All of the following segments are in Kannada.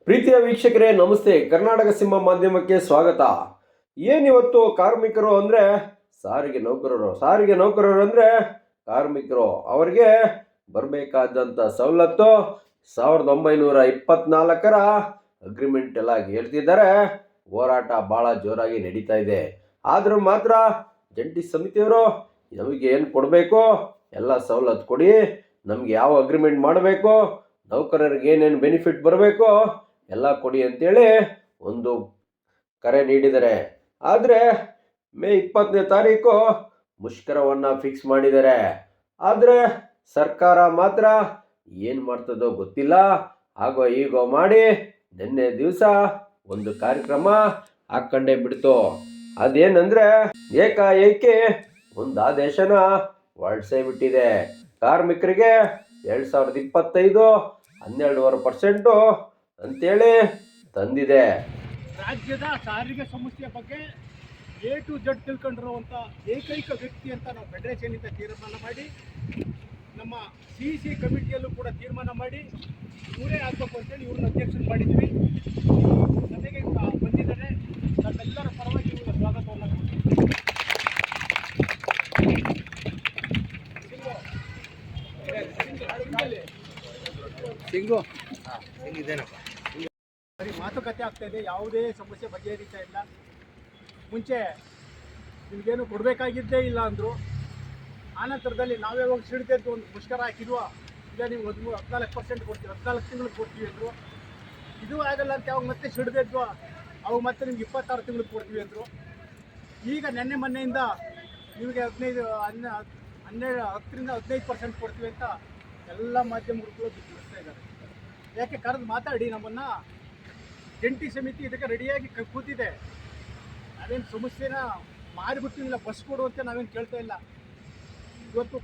ಪ್ರೀತಿಯ ವೀಕ್ಷಕರೇ ನಮಸ್ತೆ. ಕರ್ನಾಟಕ ಸಿಂಹ ಮಾಧ್ಯಮಕ್ಕೆ ಸ್ವಾಗತ. ಏನಿವತ್ತು ಕಾರ್ಮಿಕರು ಅಂದರೆ ಸಾರಿಗೆ ನೌಕರರು ಅಂದರೆ ಕಾರ್ಮಿಕರು, ಅವರಿಗೆ ಬರಬೇಕಾದಂಥ ಸವಲತ್ತು 1924ರ ಅಗ್ರಿಮೆಂಟ್ ಎಲ್ಲ ಹೇಳ್ತಿದ್ದಾರೆ. ಹೋರಾಟ ಭಾಳ ಜೋರಾಗಿ ನಡೀತಾ ಇದೆ. ಆದರೂ ಮಾತ್ರ ಜಂಟಿ ಸಮಿತಿಯವರು ನಮಗೆ ಏನು ಕೊಡಬೇಕು ಎಲ್ಲ ಸವಲತ್ತು ಕೊಡಿ, ನಮಗೆ ಯಾವ ಅಗ್ರಿಮೆಂಟ್ ಮಾಡಬೇಕು, ನೌಕರರಿಗೆ ಏನೇನು ಬೆನಿಫಿಟ್ ಬರಬೇಕು ಎಲ್ಲ ಕೊಡಿ ಅಂತೇಳಿ ಒಂದು ಕರೆ ನೀಡಿದ್ದಾರೆ. ಆದರೆ ಮೇ 20ನೇ ತಾರೀಕು ಮುಷ್ಕರವನ್ನು ಫಿಕ್ಸ್ ಮಾಡಿದ್ದಾರೆ. ಆದರೆ ಸರ್ಕಾರ ಮಾತ್ರ ಏನು ಮಾಡ್ತದೋ ಗೊತ್ತಿಲ್ಲ, ಆಗೋ ಈಗೋ ಮಾಡಿ ನಿನ್ನೆ ದಿವಸ ಒಂದು ಕಾರ್ಯಕ್ರಮ ಹಾಕ್ಕೊಂಡೇ ಬಿಡ್ತು. ಅದೇನಂದ್ರೆ ಏಕಾಏಕಿ ಒಂದು ಆದೇಶನ ಹೊರಡಿಸೇ ಬಿಟ್ಟಿದೆ. ಕಾರ್ಮಿಕರಿಗೆ 2025 12.5% ಅಂತೇಳಿ ತಂದಿದೆ. ರಾಜ್ಯದ ಸಾರಿಗೆ ಸಮಸ್ಯೆ ಬಗ್ಗೆ A to Z ತಿಳ್ಕೊಂಡಿರುವಂಥ ಏಕೈಕ ವ್ಯಕ್ತಿ ಅಂತ ನಾವು ಫೆಡರೇಷನಿಂದ ತೀರ್ಮಾನ ಮಾಡಿ, ನಮ್ಮ CC ಕಮಿಟಿಯಲ್ಲೂ ಕೂಡ ತೀರ್ಮಾನ ಮಾಡಿ ಇವರೇ ಆಗಬೇಕು ಅಂತೇಳಿ ಇವ್ರನ್ನ ಅಧ್ಯಕ್ಷರು ಮಾಡಿದ್ವಿ. ನಮಗೆ ಬಂದಿದ್ದಾರೆ. ನಮ್ಮೆಲ್ಲರ ಪರವಾಗಿ ಇವ್ರ ಸ್ವಾಗತವನ್ನು ಸಿಂಗು ಬರೀ ಮಾತುಕತೆ ಆಗ್ತಾ ಇದೆ, ಯಾವುದೇ ಸಮಸ್ಯೆ ಬಗೆಹರಿತಾ ಇಲ್ಲ. ಮುಂಚೆ ನಿಮಗೇನು ಕೊಡಬೇಕಾಗಿದ್ದೇ ಇಲ್ಲ ಅಂದರು. ಆನಂತರದಲ್ಲಿ ನಾವೇ ಹೋಗಿ ಸಿಡಿದೆದ್ದು ಒಂದು ಮುಷ್ಕರ ಹಾಕಿದ್ವ, ಇಲ್ಲ ನೀವು 14% ಕೊಡ್ತೀವಿ, 14 ತಿಂಗಳಿಗೆ ಕೊಡ್ತೀವಿ ಅಂದರು. ಇದು ಆಗಲ್ಲ ಅಂತ ಅವಾಗ ಮತ್ತೆ ಸಿಡಿದೆದ್ವ, ಅವಾಗ ಮತ್ತೆ ನಿಮ್ಗೆ 26 ತಿಂಗಳಿಗೆ ಕೊಡ್ತೀವಿ ಅಂದರು. ಈಗ ನೆನ್ನೆ ಮೊನ್ನೆಯಿಂದ ನಿಮಗೆ 10ರಿಂದ 15% ಕೊಡ್ತೀವಿ ಅಂತ ಎಲ್ಲ ಮಾಧ್ಯಮಗಳು ತಿಳಿಸ್ತಾ ಇದ್ದಾರೆ. ಯಾಕೆ ಕರೆದು ಮಾತಾಡಿ, ನಮ್ಮನ್ನು ಜಂಟಿ ಸಮಿತಿ ಇದಕ್ಕೆ ರೆಡಿಯಾಗಿ ಕೂತಿದೆ. ನಾವೇನು ಸಮಸ್ಯೆನ ಮಾರಿಬಿಟ್ಟಿಲ್ಲ, ಬಸ್ ಕೊಡುವಂತೆ ನಾವೇನು ಕೇಳ್ತಾ ಇಲ್ಲ. ಇವತ್ತು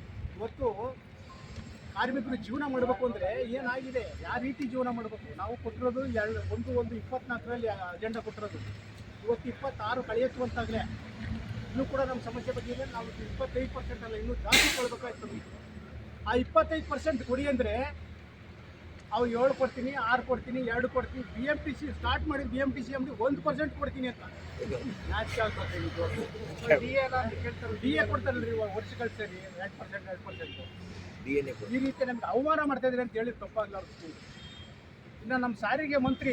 ಕಾರ್ಮಿಕರು ಜೀವನ ಮಾಡಬೇಕು ಅಂದರೆ ಏನಾಗಿದೆ, ಯಾವ ರೀತಿ ಜೀವನ ಮಾಡಬೇಕು? ನಾವು ಕೊಟ್ಟಿರೋದು 1/1/24ರಲ್ಲಿ ಅಜೆಂಡಾ ಕೊಟ್ಟಿರೋದು. ಇವತ್ತು 26 ಕಳೆಯುವಂತಾಗಲೇ ಇನ್ನೂ ಕೂಡ ನಮ್ಮ ಸಮಸ್ಯೆ ಬಗ್ಗೆ ಇದೆ. ನಾವು 25% ಅಲ್ಲ, ಇನ್ನೂ ಜಾಸ್ತಿ ಕೊಡಬೇಕಾಯ್ತು. ಆ 25% ಕೊಡಿ ಅಂದರೆ ಅವ್ರು 7 ಕೊಡ್ತೀನಿ, 6 ಕೊಡ್ತೀನಿ, 2 ಕೊಡ್ತೀನಿ. BMTC ಸ್ಟಾರ್ಟ್ ಮಾಡಿ BMTC ಅಂಗಡಿ 1% ಕೊಡ್ತೀನಿ ಅಂತ DA ಕೊಡ್ತಾರಲ್ರಿ, ವರ್ಷ ಕಳ್ಸರಿ 2% ಈ ರೀತಿ ನಮ್ಗೆ ಅವಮಾನ ಮಾಡ್ತಾ ಇದ್ದಾರೆ ಅಂತ ಹೇಳಿ ತಪ್ಪಾಗಲಾರ್ದು. ಇನ್ನು ನಮ್ಮ ಸಾರಿಗೆ ಮಂತ್ರಿ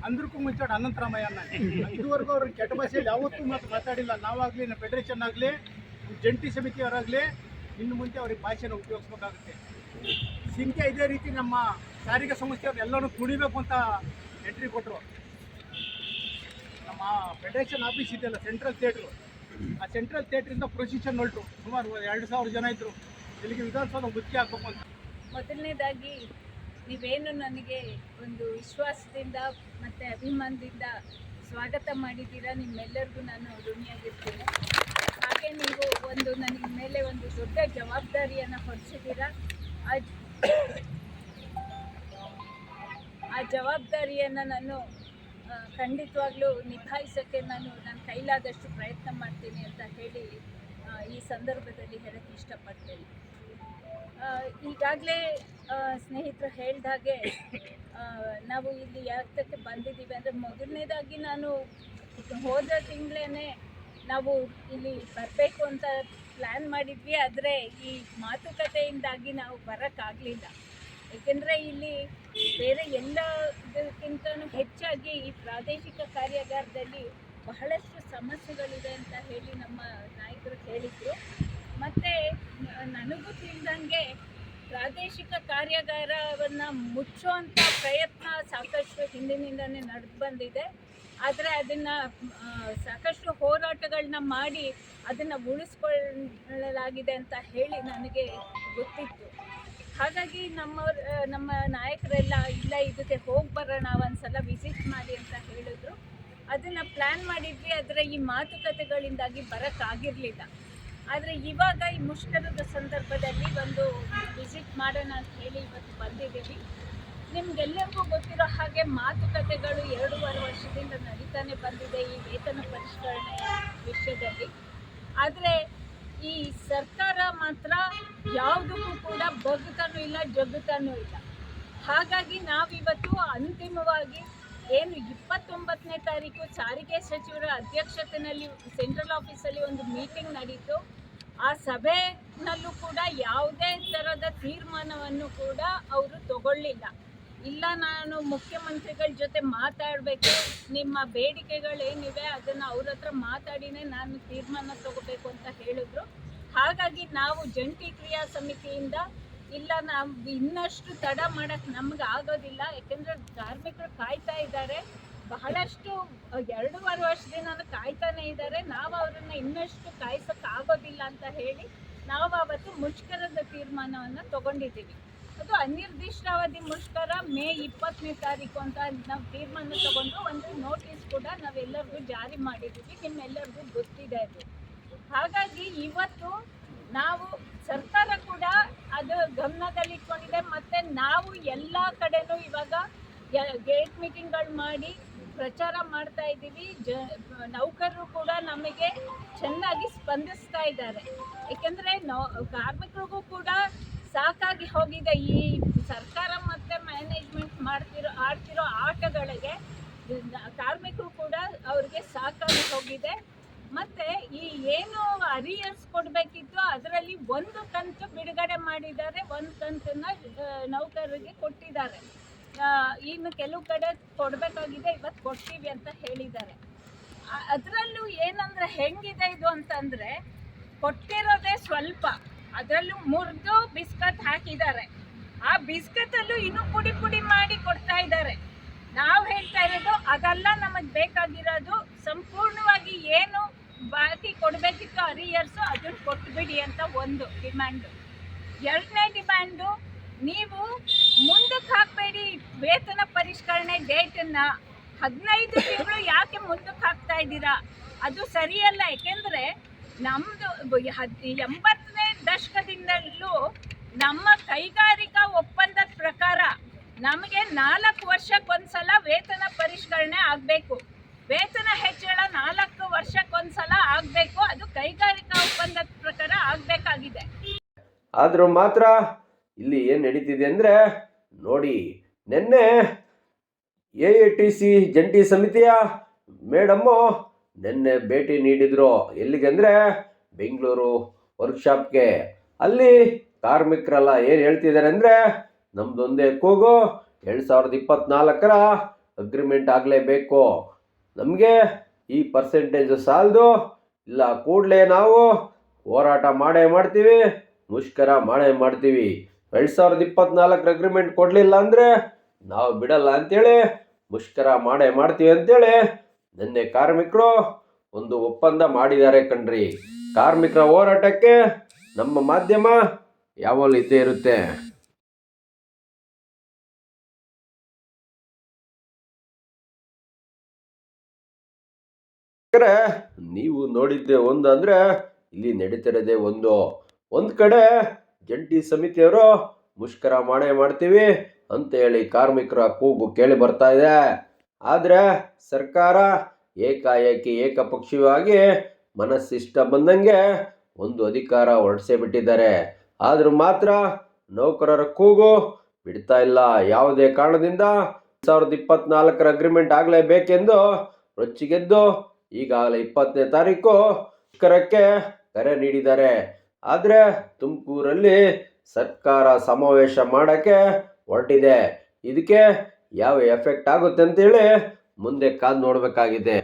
ಅಂದ್ರಕ್ಕೂ ಮುಂಚೆ ಅನಂತರಾಮಯ್ಯನ ಇದುವರೆಗೂ ಅವ್ರ ಕೆಟ್ಟ ಭಾಷೆಯಲ್ಲಿ ಯಾವತ್ತೂ ಮಾತಾಡಿಲ್ಲ. ನಾವಾಗಲಿ, ನಮ್ಮ ಫೆಡರೇಷನ್ ಆಗಲಿ, ಜಂಟಿ ಸಮಿತಿಯವರಾಗಲಿ ಇನ್ನು ಮುಂಚೆ ಅವ್ರಿಗೆ ಭಾಷೆನ ಉಪಯೋಗಿಸ್ಬೇಕಾಗುತ್ತೆ. ಸಿಂಕೆ ಇದೇ ರೀತಿ ನಮ್ಮ ಸಾರಿಗೆ ಸಂಸ್ಥೆಯವ್ರು ಎಲ್ಲರೂ ತುಳಿಬೇಕು ಅಂತ ಎಂಟ್ರಿ ಕೊಟ್ಟರು. ನಮ್ಮ ಫೆಡರೇಷನ್ ಆಫೀಸ್ ಇದೆಯಲ್ಲ, ಸೆಂಟ್ರಲ್ ಥಿಯೇಟ್ರು, ಆ ಸೆಂಟ್ರಲ್ ಥಿಯೇಟ್ರಿಂದ ಪ್ರೊಸಿಷನ್ ಹೊರಟು ಸುಮಾರು 2,000 ಜನ ಇದ್ದರು. ಇಲ್ಲಿಗೆ ವಿಧಾನಸೌಧ ಮುಚ್ಚಿ ಹಾಕಬೇಕು ಅಂತ. ಮೊದಲನೇದಾಗಿ ನೀವೇನು ನನಗೆ ಒಂದು ವಿಶ್ವಾಸದಿಂದ ಮತ್ತು ಅಭಿಮಾನದಿಂದ ಸ್ವಾಗತ ಮಾಡಿದ್ದೀರಾ, ನಿಮ್ಮೆಲ್ಲರಿಗೂ ನಾನು ಋಣಿಯಾಗಿರ್ತೀನಿ. ಹಾಗೆ ನೀವು ನನಗೆ ಮೇಲೆ ಒಂದು ದೊಡ್ಡ ಜವಾಬ್ದಾರಿಯನ್ನು ಹೊರಿಸಿದ್ದೀರಾ. ಆ ಜವಾಬ್ದಾರಿಯನ್ನು ನಾನು ಖಂಡಿತವಾಗ್ಲೂ ನಿಭಾಯಿಸೋಕ್ಕೆ ನನ್ನ ಕೈಲಾದಷ್ಟು ಪ್ರಯತ್ನ ಮಾಡ್ತೀನಿ ಅಂತ ಹೇಳಿ ಈ ಸಂದರ್ಭದಲ್ಲಿ ಹೇಳೋಕ್ಕೆ ಇಷ್ಟಪಡ್ತೇನೆ. ಈಗಾಗಲೇ ಸ್ನೇಹಿತರು ಹೇಳಿದ ಹಾಗೆ ನಾವು ಇಲ್ಲಿ ಯಾಕೆ ಬಂದಿದ್ದೀವಿ ಅಂದರೆ, ಮೊದಲನೇದಾಗಿ ನಾನು ಹೋದ ತಿಂಗಳೇ ನಾವು ಇಲ್ಲಿ ಬರಬೇಕು ಅಂತ ಪ್ಲ್ಯಾನ್ ಮಾಡಿದ್ವಿ. ಆದರೆ ಈ ಮಾತುಕತೆಯಿಂದಾಗಿ ನಾವು ಬರೋಕ್ಕಾಗಲಿಲ್ಲ. ಏಕೆಂದರೆ ಇಲ್ಲಿ ಬೇರೆ ಎಲ್ಲದಕ್ಕಿಂತಲೂ ಹೆಚ್ಚಾಗಿ ಈ ಪ್ರಾದೇಶಿಕ ಕಾರ್ಯಾಗಾರದಲ್ಲಿ ಬಹಳಷ್ಟು ಸಮಸ್ಯೆಗಳಿದೆ ಅಂತ ಹೇಳಿ ನಮ್ಮ ನಾಯಕರು ಹೇಳಿದರು. ಮತ್ತು ನನಗೂ ತಿಳಿದಂಗೆ ಪ್ರಾದೇಶಿಕ ಕಾರ್ಯಾಗಾರವನ್ನು ಮುಚ್ಚುವಂಥ ಪ್ರಯತ್ನ ಸಾಕಷ್ಟು ಹಿಂದಿನಿಂದಲೇ ನಡೆದು ಬಂದಿದೆ. ಆದರೆ ಅದನ್ನು ಸಾಕಷ್ಟು ಹೋರಾಟಗಳನ್ನ ಮಾಡಿ ಅದನ್ನು ಉಳಿಸ್ಕೊಳ್ಳಲಾಗಿದೆ ಅಂತ ಹೇಳಿ ನನಗೆ ಗೊತ್ತಿತ್ತು. ಹಾಗಾಗಿ ನಮ್ಮ ನಾಯಕರೆಲ್ಲ ಇಲ್ಲ, ಇದಕ್ಕೆ ಹೋಗಿ ಬರೋಣ, ಒಂದು ಸಲ ವಿಸಿಟ್ ಮಾಡಿ ಅಂತ ಹೇಳಿದ್ರು. ಅದನ್ನು ಪ್ಲ್ಯಾನ್ ಮಾಡಿದ್ವಿ. ಆದರೆ ಈ ಮಾತುಕತೆಗಳಿಂದಾಗಿ ಬರೋಕ್ಕಾಗಿರಲಿಲ್ಲ. ಆದರೆ ಇವಾಗ ಈ ಮುಷ್ಕರದ ಸಂದರ್ಭದಲ್ಲಿ ಒಂದು ವಿಸಿಟ್ ಮಾಡೋಣ ಅಂತ ಹೇಳಿ ಇವತ್ತು ಬಂದಿದ್ದೀವಿ. ನಿಮಗೆಲ್ಲರಿಗೂ ಗೊತ್ತಿರೋ ಹಾಗೆ ಮಾತುಕತೆಗಳು 2.5 ವರ್ಷದಿಂದ ನಡೀತಾನೆ ಬಂದಿದೆ ಈ ವೇತನ ಪರಿಷ್ಕರಣೆಯ ವಿಷಯದಲ್ಲಿ. ಆದರೆ ಈ ಸರ್ಕಾರ ಮಾತ್ರ ಯಾವುದಕ್ಕೂ ಕೂಡ ಬಗ್ತಾನೂ ಇಲ್ಲ, ಜಗ್ತಾನೂ ಇಲ್ಲ. ಹಾಗಾಗಿ ನಾವಿವತ್ತು ಅಂತಿಮವಾಗಿ ಏನು 29ನೇ ತಾರೀಕು ಸಾರಿಗೆ ಸಚಿವರ ಅಧ್ಯಕ್ಷತೆಯಲ್ಲಿ ಸೆಂಟ್ರಲ್ ಆಫೀಸಲ್ಲಿ ಒಂದು ಮೀಟಿಂಗ್ ನಡೀತು. ಆ ಸಭೆನಲ್ಲೂ ಕೂಡ ಯಾವುದೇ ಥರದ ತೀರ್ಮಾನವನ್ನು ಕೂಡ ಅವರು ತಗೊಳ್ಳಿಲ್ಲ. ಇಲ್ಲ, ನಾನು ಮುಖ್ಯಮಂತ್ರಿಗಳ ಜೊತೆ ಮಾತಾಡಬೇಕು, ನಿಮ್ಮ ಬೇಡಿಕೆಗಳೇನಿವೆ ಅದನ್ನು ಅವ್ರ ಹತ್ರ ಮಾತಾಡಿನೇ ನಾನು ತೀರ್ಮಾನ ತಗೋಬೇಕು ಅಂತ ಹೇಳಿದ್ರು. ಹಾಗಾಗಿ ನಾವು ಜಂಟಿ ಕ್ರಿಯಾ ಸಮಿತಿಯಿಂದ ಇಲ್ಲ, ನಾವು ಇನ್ನಷ್ಟು ತಡ ಮಾಡೋಕ್ಕೆ ನಮ್ಗೆ ಆಗೋದಿಲ್ಲ, ಯಾಕೆಂದರೆ ಕಾರ್ಮಿಕರು ಕಾಯ್ತಾ ಇದ್ದಾರೆ, ಬಹಳಷ್ಟು 2.5 ವರ್ಷದಿಂದ ಕಾಯ್ತಾನೆ ಇದ್ದಾರೆ, ನಾವು ಅವರನ್ನು ಇನ್ನಷ್ಟು ಕಾಯಿಸೋಕ್ಕಾಗೋದಿಲ್ಲ ಅಂತ ಹೇಳಿ ನಾವು ಅವತ್ತು ಮುಷ್ಕರದ ತೀರ್ಮಾನವನ್ನು ತಗೊಂಡಿದ್ದೀವಿ. ಅದು ಅನಿರ್ದಿಷ್ಟಾವಧಿ ಮುಷ್ಕರ ಮೇ 20ನೇ ತಾರೀಕು ಅಂತ ನಾವು ತೀರ್ಮಾನ ತಗೊಂಡು ಒಂದು ನೋಟಿಸ್ ಕೂಡ ನಾವೆಲ್ಲರಿಗೂ ಜಾರಿ ಮಾಡಿದ್ದೀವಿ, ನಿಮ್ಮೆಲ್ಲರಿಗೂ ಗೊತ್ತಿದೆ ಅದು. ಹಾಗಾಗಿ ಇವತ್ತು ನಾವು ಸರ್ಕಾರ ಕೂಡ ಅದು ಗಮನದಲ್ಲಿ ಇಟ್ಕೊಂಡಿದೆ. ಮತ್ತು ನಾವು ಎಲ್ಲ ಕಡೆನೂ ಇವಾಗ ಗೇಟ್ ಮೀಟಿಂಗ್ಗಳು ಮಾಡಿ ಪ್ರಚಾರ ಮಾಡ್ತಾ ಇದ್ದೀವಿ. ನೌಕರರು ಕೂಡ ನಮಗೆ ಚೆನ್ನಾಗಿ ಸ್ಪಂದಿಸ್ತಾ ಇದ್ದಾರೆ. ಏಕೆಂದರೆ ಕಾರ್ಮಿಕರಿಗೂ ಕೂಡ ಸಾಕಾಗಿ ಹೋಗಿದೆ ಈ ಸರ್ಕಾರ ಮತ್ತು ಮ್ಯಾನೇಜ್ಮೆಂಟ್ ಆಡ್ತಿರೋ ಆಟಗಳಿಗೆ. ಕಾರ್ಮಿಕರು ಕೂಡ ಅವ್ರಿಗೆ ಸಾಕಾಗಿ ಹೋಗಿದೆ. ಮತ್ತು ಈ ಏನು ಅರಿಯರ್ಸ್ ಕೊಡಬೇಕಿತ್ತು ಅದರಲ್ಲಿ ಒಂದು ಕಂತು ಬಿಡುಗಡೆ ಮಾಡಿದ್ದಾರೆ, ಒಂದು ಕಂತನ್ನು ನೌಕರರಿಗೆ ಕೊಟ್ಟಿದ್ದಾರೆ. ಇನ್ನು ಕೆಲವು ಕಡೆ ಕೊಡಬೇಕಾಗಿದೆ, ಇವತ್ತು ಕೊಡ್ತೀವಿ ಅಂತ ಹೇಳಿದ್ದಾರೆ. ಅದರಲ್ಲೂ ಏನಂದರೆ ಹೆಂಗಿದೆ ಇದು ಅಂತಂದರೆ, ಕೊಟ್ಟಿರೋದೇ ಸ್ವಲ್ಪ, ಅದರಲ್ಲೂ ಮುರಿದು ಬಿಸ್ಕತ್ ಹಾಕಿದ್ದಾರೆ. ಆ ಬಿಸ್ಕತ್ತಲ್ಲೂ ಇನ್ನೂ ಪುಡಿ ಪುಡಿ ಮಾಡಿ ಕೊಡ್ತಾ ಇದ್ದಾರೆ. ನಾವು ಹೇಳ್ತಾ ಇರೋದು ಅದೆಲ್ಲ ನಮಗೆ ಬೇಕಾಗಿರೋದು ಸಂಪೂರ್ಣವಾಗಿ ಏನು ಬಾಕಿ ಕೊಡಬೇಕಿತ್ತು ಅರಿಯರ್ಸು ಅದನ್ನು ಕೊಟ್ಬಿಡಿ ಅಂತ ಒಂದು ಡಿಮ್ಯಾಂಡು. ಎರಡನೇ ಡಿಮ್ಯಾಂಡು, ನೀವು ಮುಂದಕ್ಕೆ ಹಾಕಬೇಡಿ ವೇತನ ಪರಿಷ್ಕರಣೆ ಡೇಟನ್ನು. 15 ತಿಂಗಳು ಯಾಕೆ ಮುಂದಕ್ಕೆ ಹಾಕ್ತಾ ಇದ್ದೀರಾ? ಅದು ಸರಿಯಲ್ಲ. ಏಕೆಂದರೆ ನಮ್ಮದು 80ನೇ ದಶಕದಿಂದಲೂ ನಮ್ಮ ಕೈಗಾರಿಕಾ ಒಪ್ಪಂದದ ಪ್ರಕಾರ ನಮಗೆ 4 ವರ್ಷಕ್ಕೊಂದ್ಸಲ ವೇತನ ಪರಿಷ್ಕರಣೆ ಆಗಬೇಕು, ವೇತನ ಹೆಚ್ಚಳ 4 ವರ್ಷಕ್ಕೊಂದ್ಸಲ ಆಗಬೇಕು. ಅದು ಕೈಗಾರಿಕಾ ಒಪ್ಪಂದದ ಪ್ರಕಾರ ಆಗಬೇಕಾಗಿದೆ. ಆದರೂ ಮಾತ್ರ ಇಲ್ಲಿ ಏನು ನಡೀತಿದೆ ಅಂದರೆ ನೋಡಿ, ನಿನ್ನೆ AATC ಜಂಟಿ ಸಮಿತಿಯ ಮೇಡಮ್ಮು ನಿನ್ನೆ ಭೇಟಿ ನೀಡಿದ್ರು. ಎಲ್ಲಿಗೆಂದರೆ ಬೆಂಗಳೂರು ವರ್ಕ್ಶಾಪ್ಗೆ. ಅಲ್ಲಿ ಕಾರ್ಮಿಕರೆಲ್ಲ ಏನು ಹೇಳ್ತಿದ್ದಾರೆ ಅಂದರೆ, ನಮ್ಮದೊಂದೇ ಕೂಗು, 2024ರ ಅಗ್ರಿಮೆಂಟ್ ಆಗಲೇಬೇಕು, ನಮಗೆ ಈ ಪರ್ಸೆಂಟೇಜು ಸಾಲದು, ಇಲ್ಲ ಕೂಡಲೇ ನಾವು ಹೋರಾಟ ಮಾಡೇ ಮಾಡ್ತೀವಿ, ಮುಷ್ಕರ ಮಾಡೇ ಮಾಡ್ತೀವಿ, 2024ರ ಅಗ್ರಿಮೆಂಟ್ ಕೊಡಲಿಲ್ಲ ಅಂದರೆ ನಾವು ಬಿಡಲ್ಲ ಅಂತೇಳಿ ಮುಷ್ಕರ ಮಾಡೇ ಮಾಡ್ತೀವಿ ಅಂತೇಳಿ ನಿನ್ನೆ ಕಾರ್ಮಿಕರು ಒಂದು ಒಪ್ಪಂದ ಮಾಡಿದ್ದಾರೆ ಕಣ್ರಿ. ಕಾರ್ಮಿಕರ ಹೋರಾಟಕ್ಕೆ ನಮ್ಮ ಮಾಧ್ಯಮ ಯಾವಾಗಲೂ ಇದ್ದೇ ಇರುತ್ತೆ. ನೀವು ನೋಡಿದ್ದೆ ಒಂದು ಅಂದರೆ ಇಲ್ಲಿ ನಡೀತಿರೋದೇ ಒಂದು ಕಡೆ ಜಂಟಿ ಸಮಿತಿಯವರು ಮುಷ್ಕರ ಮಾಡೇ ಮಾಡ್ತೀವಿ ಅಂತ ಹೇಳಿ ಕಾರ್ಮಿಕರ ಕೂಗು ಕೇಳಿ ಬರ್ತಾ ಇದೆ. ಆದರೆ ಸರ್ಕಾರ ಏಕಾಏಕಿ ಏಕಪಕ್ಷೀಯವಾಗಿ ಮನಸ್ಸಿಷ್ಟ ಬಂದಂಗೆ ಒಂದು ಅಧಿಕಾರ ಹೊರಡಿಸೇ ಬಿಟ್ಟಿದ್ದಾರೆ. ಆದರೂ ಮಾತ್ರ ನೌಕರರ ಕೂಗು ಬಿಡ್ತಾ ಇಲ್ಲ. ಯಾವುದೇ ಕಾರಣದಿಂದ 2024ರ ಅಗ್ರಿಮೆಂಟ್ ಆಗಲೇಬೇಕೆಂದು ರೊಚ್ಚಿಗೆದ್ದು ಈಗಾಗಲೇ 20ನೇ ತಾರೀಕು ಮುಷ್ಕರಕ್ಕೆ ಕರೆ ನೀಡಿದ್ದಾರೆ. ಆದರೆ ತುಮಕೂರಲ್ಲಿ ಸರ್ಕಾರ ಸಮಾವೇಶ ಮಾಡೋಕ್ಕೆ ಹೊರಟಿದೆ. ಇದಕ್ಕೆ ಯಾವ ಎಫೆಕ್ಟ್ ಆಗುತ್ತೆ ಅಂತೇಳಿ ಮುಂದೆ ಕಾದು ನೋಡಬೇಕಾಗಿದೆ.